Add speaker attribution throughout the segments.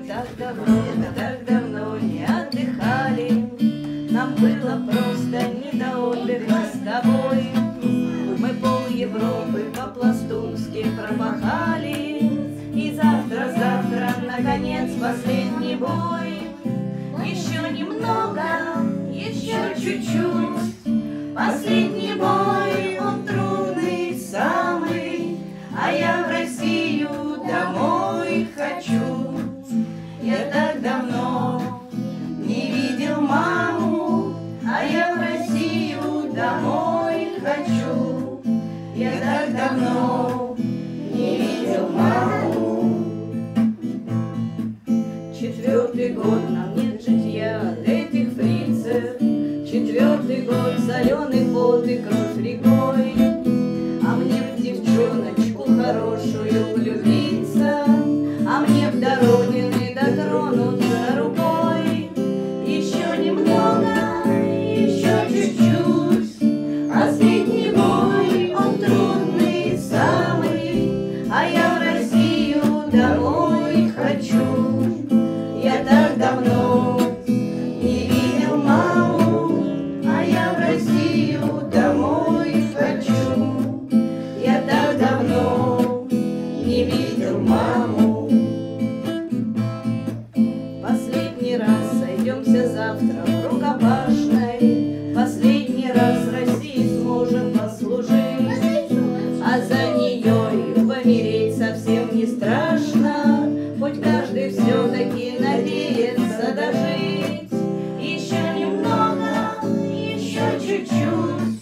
Speaker 1: так давно не отдыхали. Нам было просто не до отдыха с тобой. Мы пол Европы по-пластунски промахали. И завтра, наконец, последний бой. Еще немного, еще чуть-чуть. Последний бой, он трудный самый. А я в Россию домой хочу. Я так давно не видел маму, а я в Россию домой хочу. Я так давно не видел маму. 4-й год нам нет житья от этих фрицев. 4-й год соленый пот и кровь рекой. А мне в девчоночку хорошую влюбиться, а мне в дорогины дотронуться рукой. Еще немного, еще чуть-чуть. Последний бой, он трудный самый, а я в Россию домой хочу. Я так давно не видел маму, а я в Россию домой хочу. Я так давно не видел маму. Последний раз сойдемся завтра в рукопашной. Последний раз России сможем послужить, а за нее и помереть совсем не страшно. Хоть каждый все-таки надеется дожить. Еще немного, еще чуть-чуть.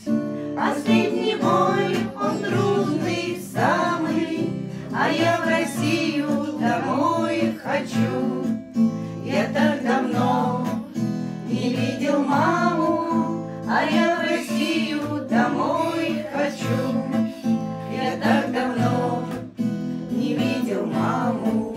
Speaker 1: Последний бой, он трудный самый, а я в Россию домой хочу. Я так давно не видел маму, а я в Россию домой хочу. Я так давно не видел маму.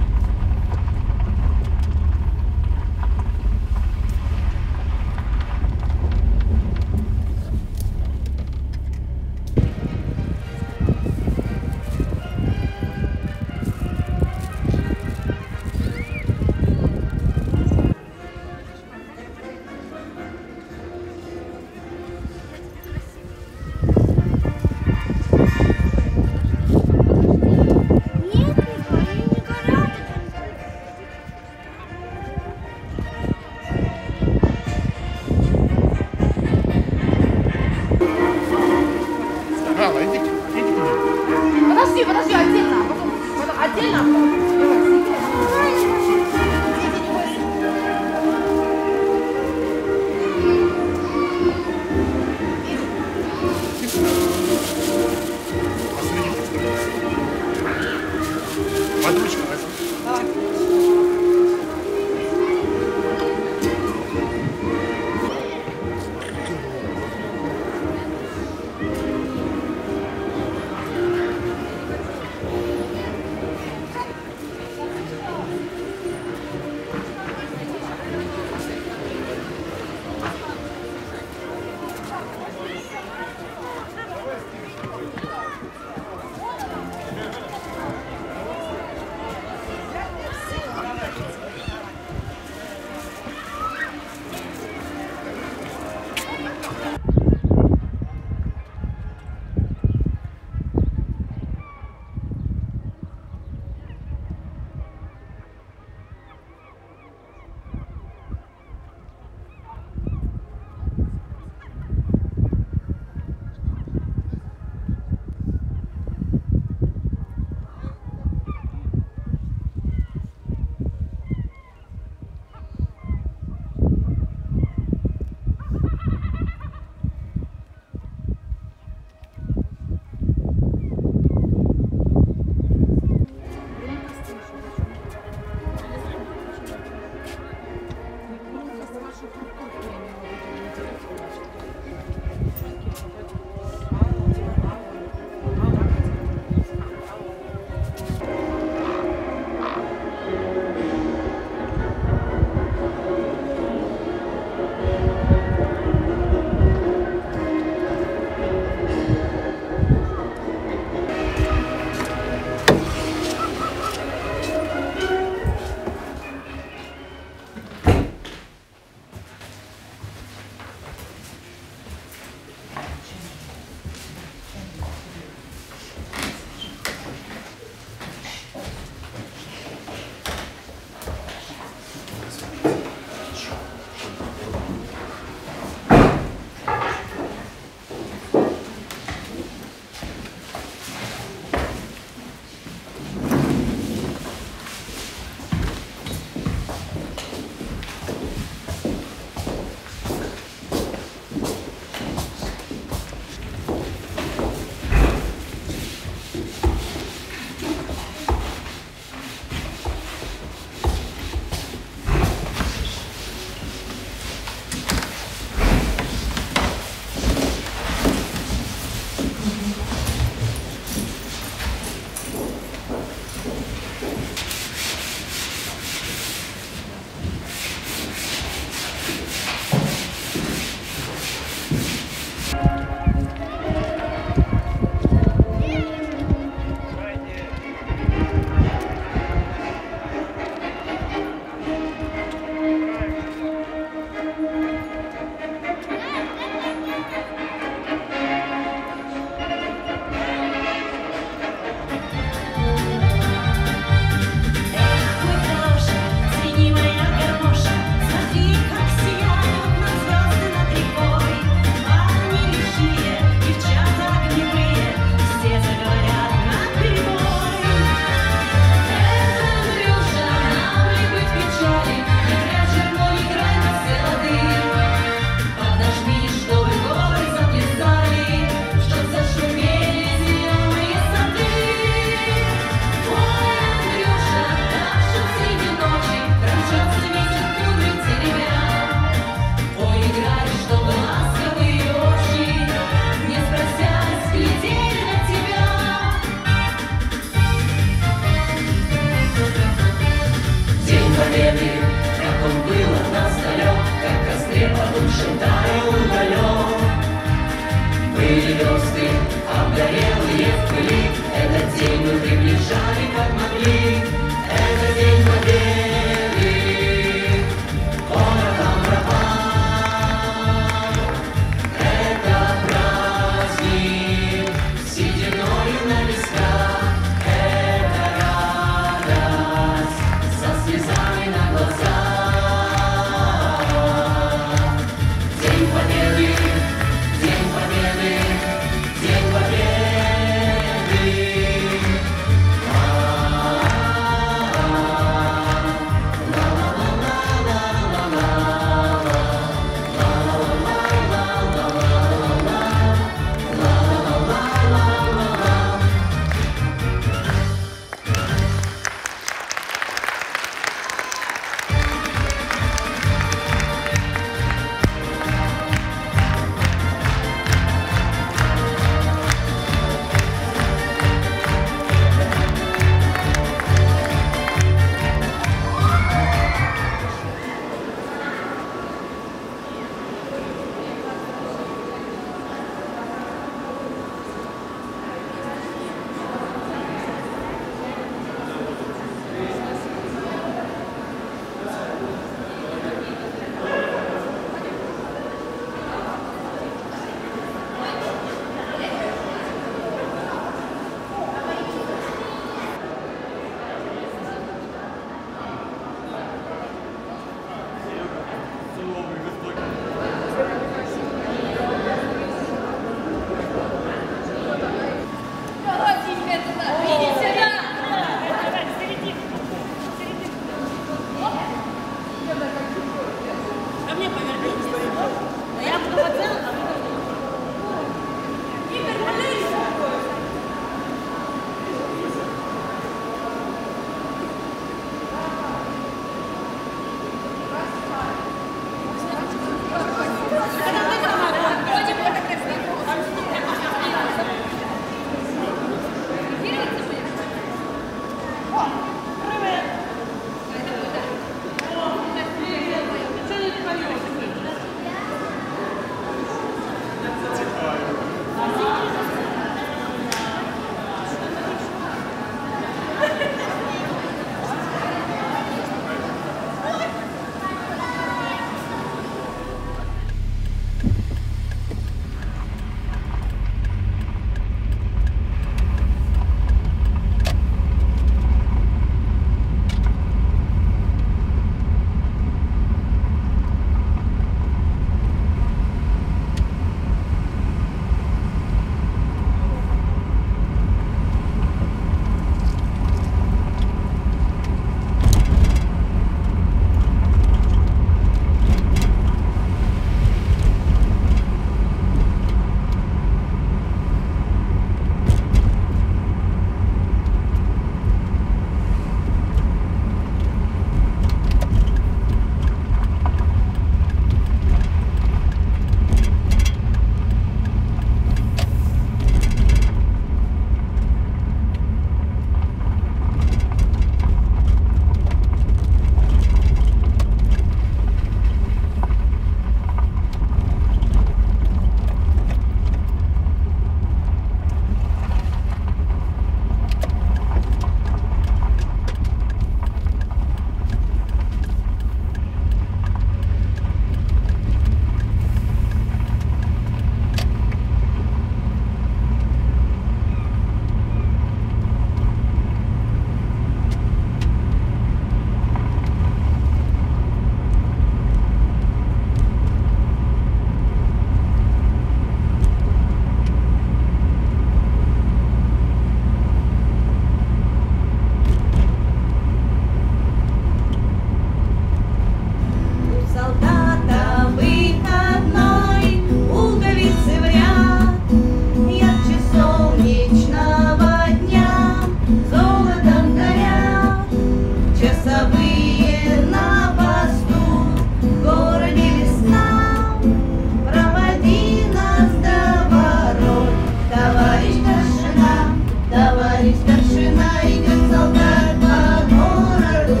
Speaker 1: Старый старшина идет солдат по городу,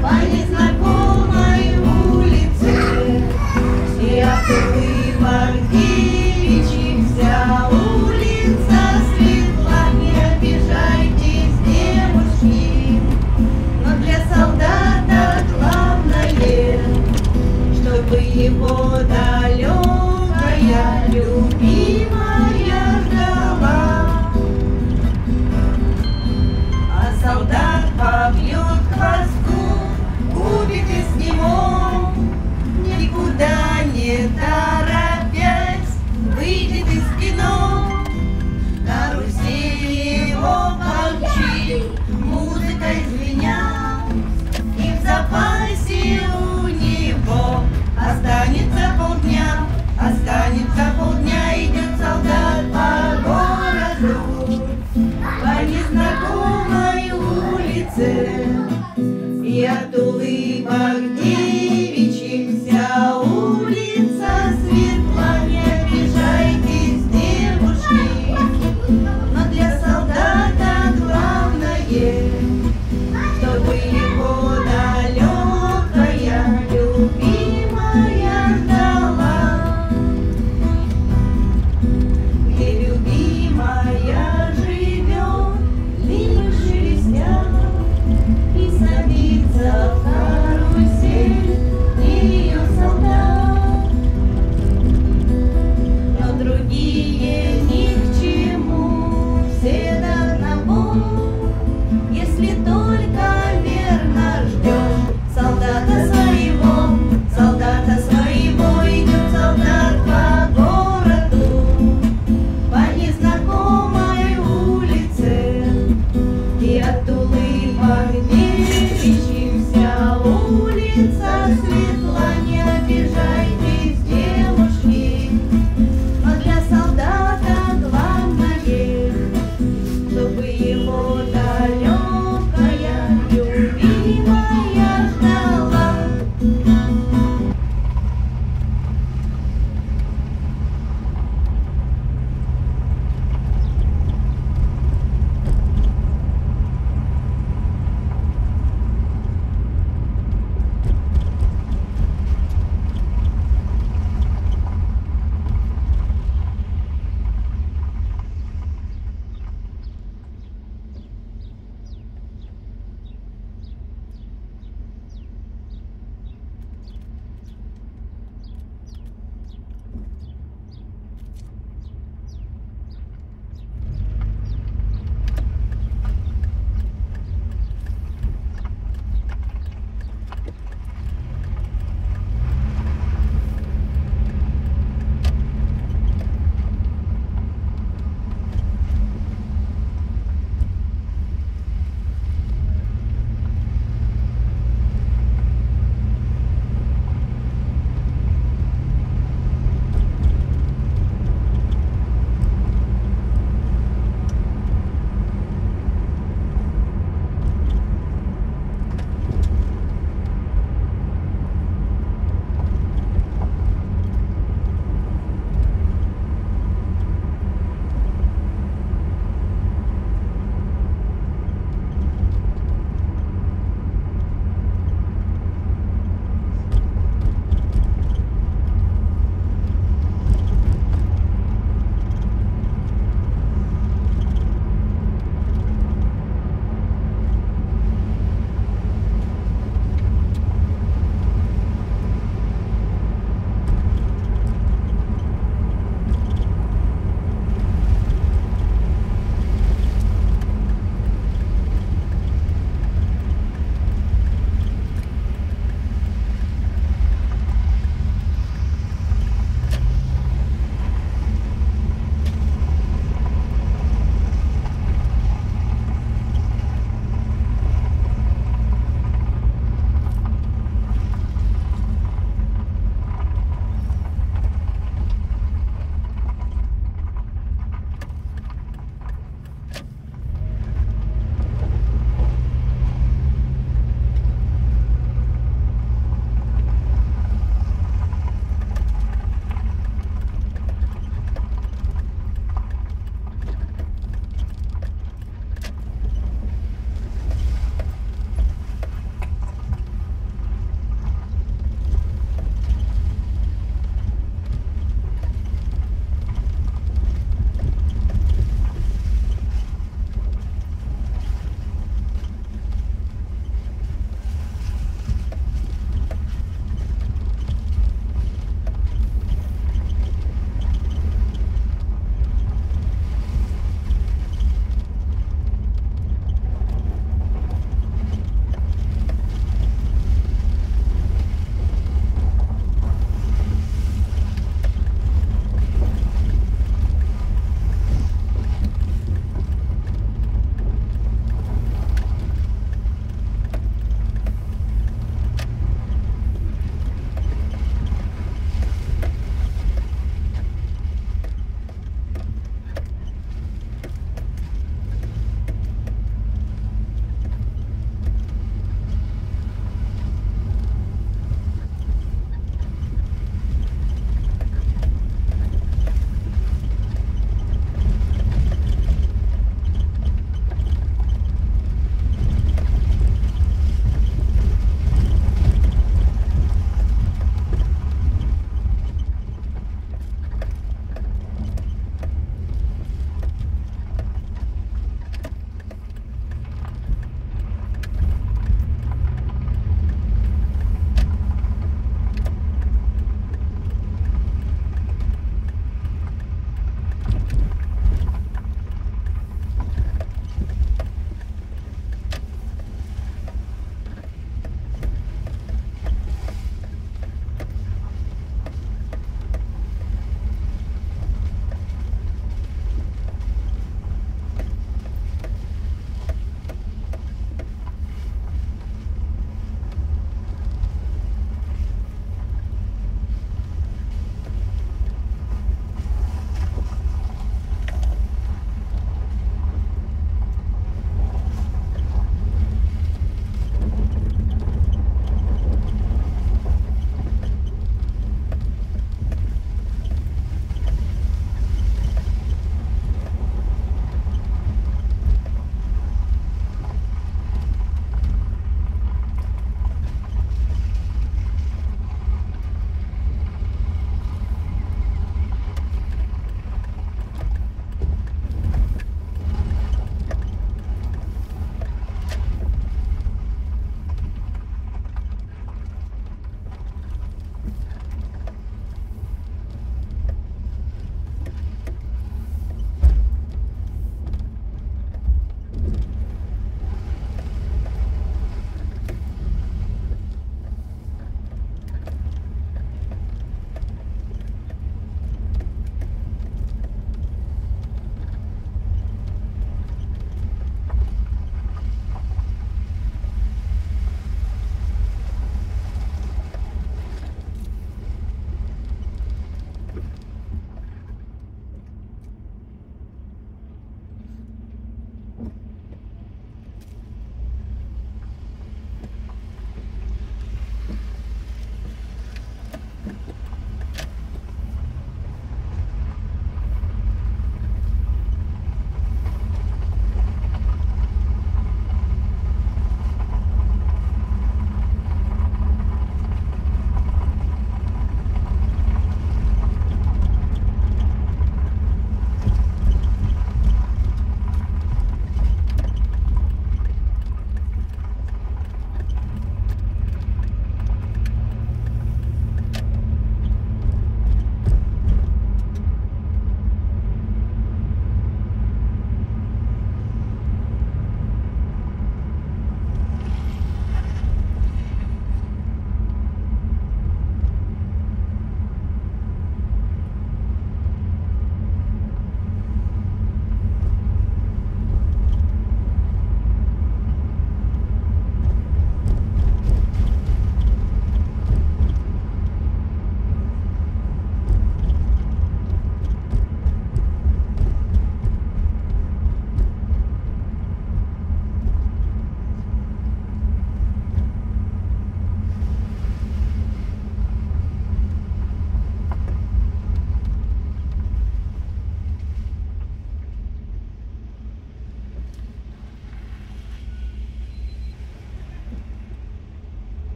Speaker 1: по незнакомой улице. Все улыбок девичьих, вся улица светла. Не обижайтесь, девушки, но для солдата главное, чтобы его далекая любимая ждала. А солдат побьет хвосту, убит из него, никуда не торопясь, выйдет из кино. Карусель его помчит, музыка звеня, и в запасе у него останется полдня. Останется полдня, идет солдат по городу, по незнакомой улице, и от улыбок девичьих вся улица светла. Не обижайтесь, девушки, но для солдата главное, чтобы его далекая любимая ждала. Где любимая живет, лишь шелестя, и садится в карусель ее солдат. Но другие ни к чему, все до одного, если только верно ждешь солдата своего. Солдата своего, идет солдат по городу, по незнакомой улице, и от улыбок девичьих вся улица светла. Не обижайтесь, девушки, но для солдата главное, чтобы его далекая любимая ждала.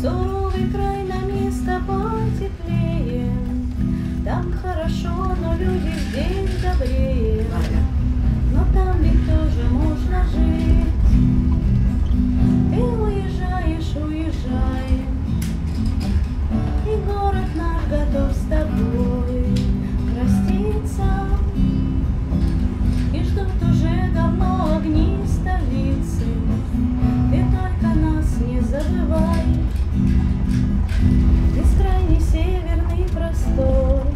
Speaker 1: суровый край на место потеплее. Там хорошо, но люди здесь добрее. Но там ведь тоже можно жить. Ты уезжаешь, уезжай, и город наш готов с тобой проститься. И ждут уже давно огни столицы. Ты только нас не забывай. Бескрайний северный простор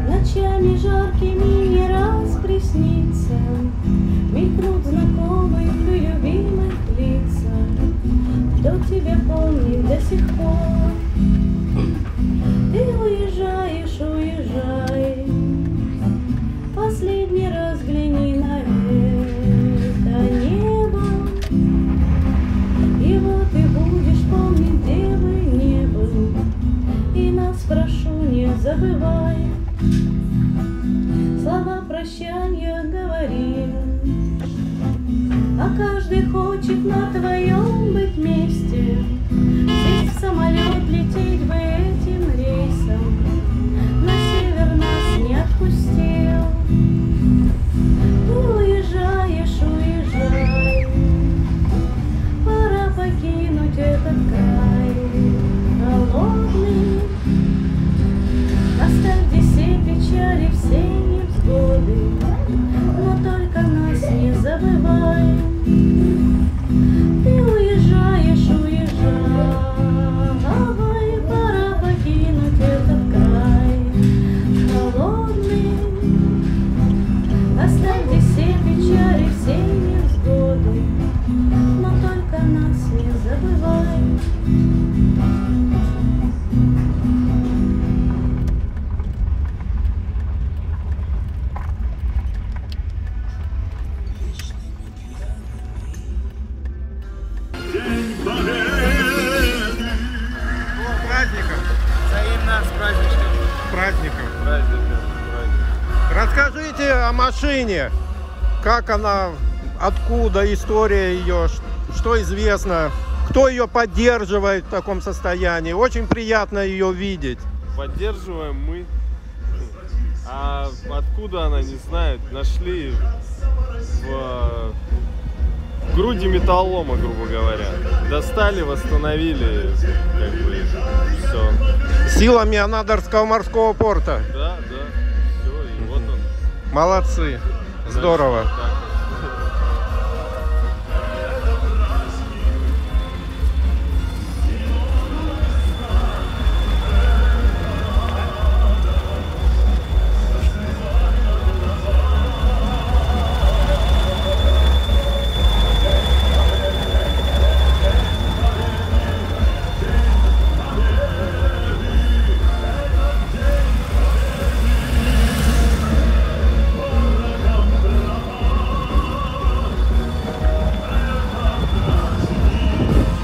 Speaker 1: ночами жаркими не раз приснится. Мелькнут знакомые и любимых лица. Кто тебя помнит до сих пор? Ты уезжаешь, уезжай. Последний раз взгляни на это небо. И вот ты будешь помнить, где бы не был. И нас, прошу, не забывай. Слова прощания говори. А каждый хочет на твоем быть месте. Сесть в самолет, лететь бы этим рейсом. На север нас не отпустил. Ты уезжаешь, уезжай. Пора покинуть этот край холодный. Оставь здесь все печали, все невзгоды. Но только нас не забывай. Ты уезжаешь, уезжай. Пора покинуть этот край холодный. Оставь здесь все печали, все невзгоды. Но только нас не забывай.
Speaker 2: Расскажите о машине, как она, откуда, история ее, что известно, кто ее поддерживает в таком состоянии. Очень приятно ее видеть.
Speaker 3: Поддерживаем мы, а откуда она, не знаю, нашли в груди металлолома, грубо говоря. Достали, восстановили, как бы, все.
Speaker 2: Силами Анадырского морского порта.
Speaker 3: Да, все, и вот он.
Speaker 2: Молодцы, здорово.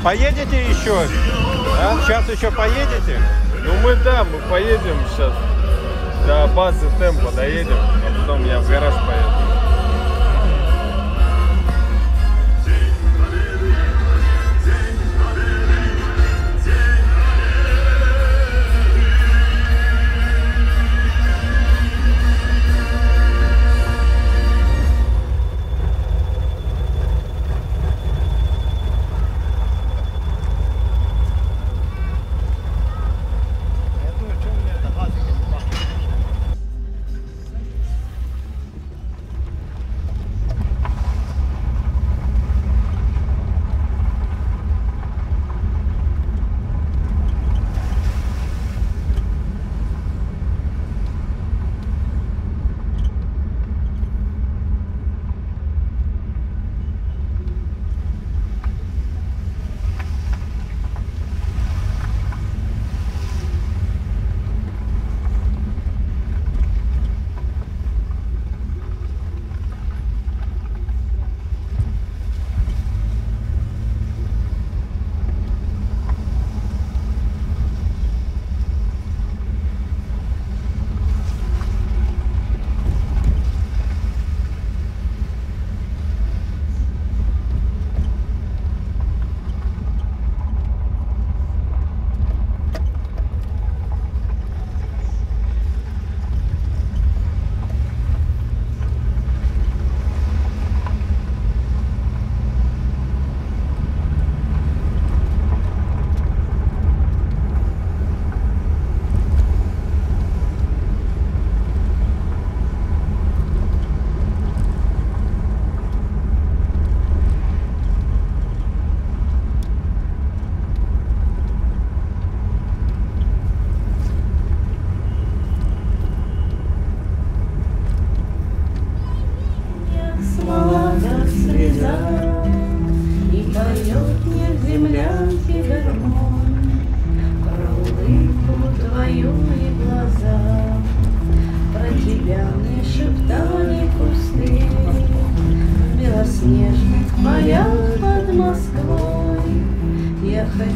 Speaker 2: Поедете еще? Да? Сейчас еще поедете?
Speaker 3: Ну мы поедем сейчас до базы Темпо доедем, а потом я в гараж поеду.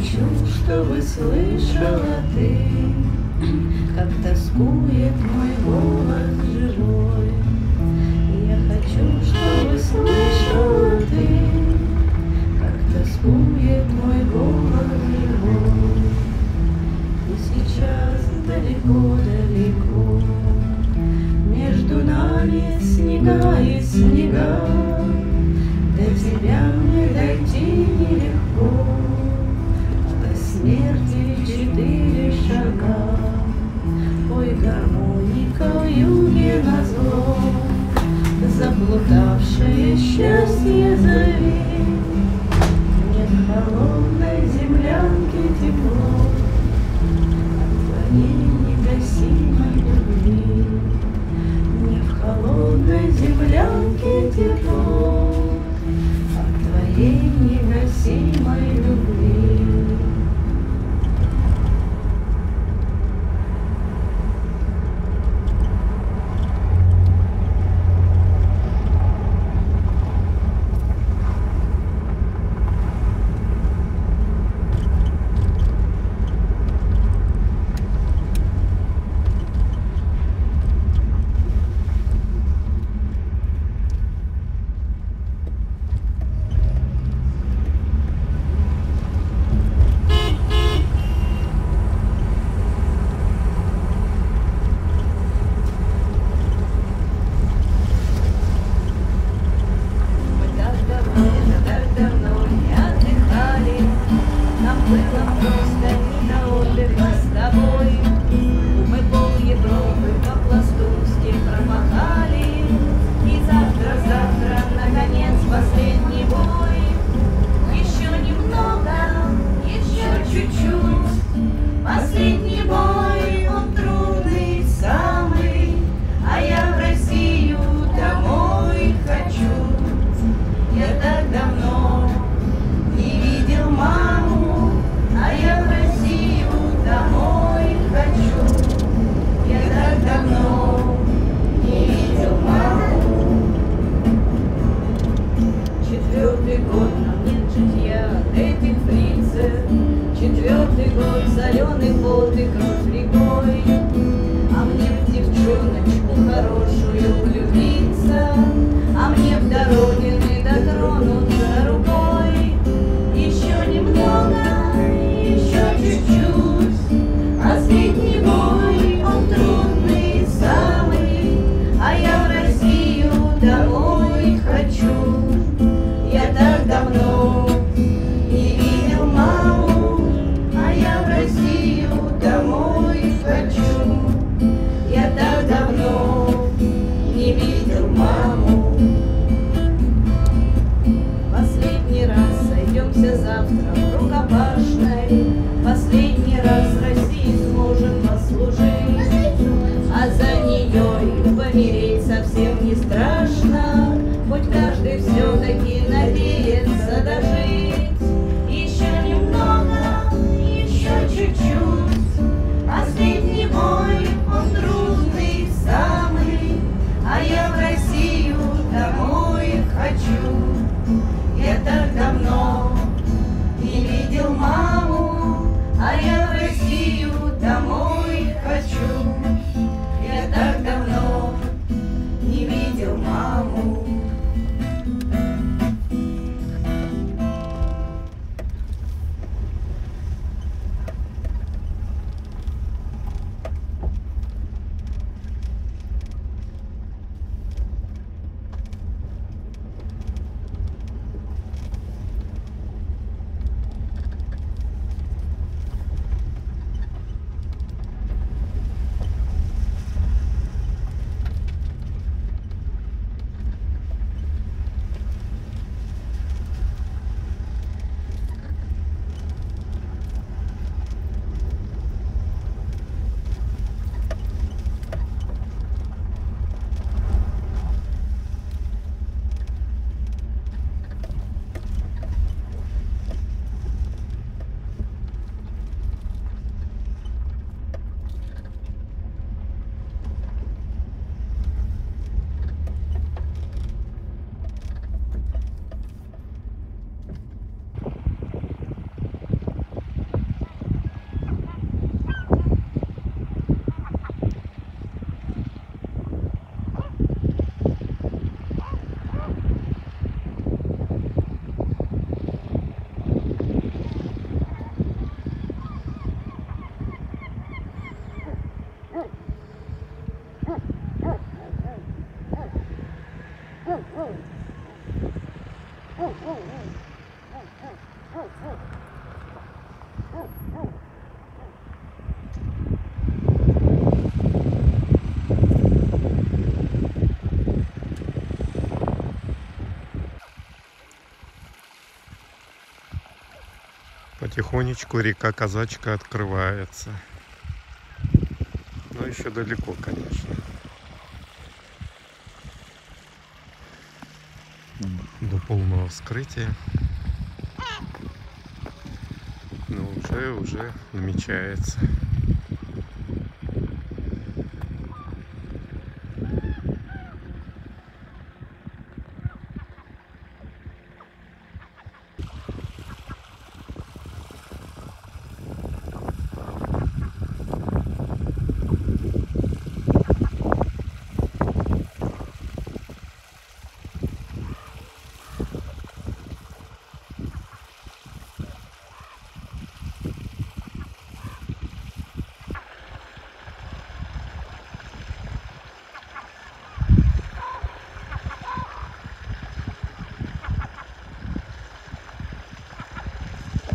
Speaker 1: хочу, чтобы слышала ты, как тоскует мой голос живой. Я хочу, чтобы слышала ты, как тоскует мой голос живой. И сейчас далеко-далеко между нами снега и снега, до тебя мне дойти нелегко. До смерти 4 шага, ой, гармоника в юге назло, заплутавшее счастье зови. Нет холодной землянки тепло от твоей негасимой любви. Не в холодной землянке тепло от твоей негасимой любви. Соленый пот и кровь рекой, а мне в девчоночку хорошую влюбиться, а мне в дороге дотронуться рукой. Еще немного, еще чуть-чуть, последний бой, он трудный самый, а я в Россию домой хочу. Я так давно не видел маму, а я в Россию домой хочу. Я так давно не видел маму. Последний раз сойдемся завтра в рукопашной, последний раз России сможем послужить, а за нее и помереть совсем не страшно, хоть каждый все-таки надеется дожить. Еще немного, еще чуть-чуть, последний бой, он трудный самый, а я в Россию домой хочу. Я так давно не видел маму, а я в Россию домой хочу.
Speaker 2: Потихонечку река Казачка открывается. Но еще далеко, конечно. До полного вскрытия. Но уже намечается.